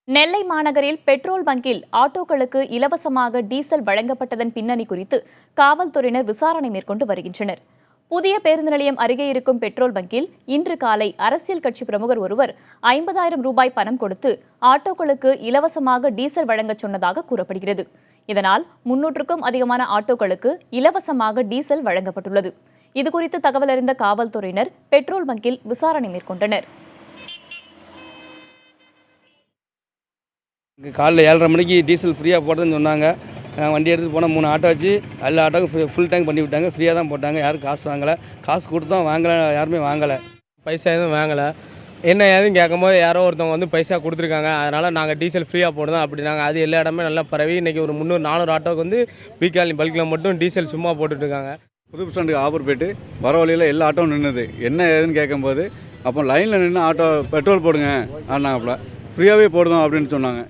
நெல்லை மாநகரில் பெட்ரோல் பங்கில் ஆட்டோக்களுக்கு இலவசமாக டீசல் வழங்கப்பட்டதன் பின்னணி குறித்து காவல்துறையினர் விசாரணை மேற்கொண்டு வருகின்றனர். புதிய பேருந்து நிலையம் அருகே இருக்கும் பெட்ரோல் பங்கில் இன்று காலை அரசியல் கட்சி பிரமுகர் ஒருவர் 50,000 ரூபாய் பணம் கொடுத்து ஆட்டோக்களுக்கு இலவசமாக டீசல் வழங்கச் சொன்னதாக கூறப்படுகிறது. இதனால் 300க்கும் அதிகமான ஆட்டோக்களுக்கு இலவசமாக டீசல் வழங்கப்பட்டுள்ளது. இதுகுறித்து தகவல் அறிந்த காவல்துறையினர் பெட்ரோல் பங்கில் விசாரணை மேற்கொண்டனர். காலையில் 7:30 மணிக்கு டீசல் ஃப்ரீயாக போடுறதுன்னு சொன்னாங்க. வண்டி எடுத்துகிட்டு போனால் 3 ஆட்டோ வச்சு எல்லா ஆட்டோக்கும் ஃபுல் டேங்க் பண்ணி விட்டாங்க. ஃப்ரீயாக தான் போட்டாங்க. யாரும் காசு வாங்கலை. காசு கொடுத்தோம் வாங்கலை, யாருமே வாங்கலை. பைசா எதுவும் வாங்கலை. என்ன ஏதுன்னு கேட்கும்போது யாரோ ஒருத்தவங்க வந்து பைசா கொடுத்துருக்காங்க. அதனால் நாங்கள் டீசல் ஃப்ரீயாக போடுறோம் அப்படின்னாங்க. அது எல்லா இடமே நல்லா பரவி இன்றைக்கி ஒரு 300-400 ஆட்டோக்கு வந்து பீக்காலி பல்கில் மட்டும் டீசல் சும்மா போட்டுட்ருக்காங்க. புது பஸ் ஸ்டாண்டுக்கு ஆஃபர் போய்ட்டு வர வழியில் எல்லா ஆட்டோவும் நின்றுது. என்ன ஏதுன்னு கேட்கும்போது அப்போ லைனில் நின்று ஆட்டோ பெட்ரோல் போடுங்க ஆனாப்புல ஃப்ரீயாகவே போடுதோம் அப்படின்னு சொன்னாங்க.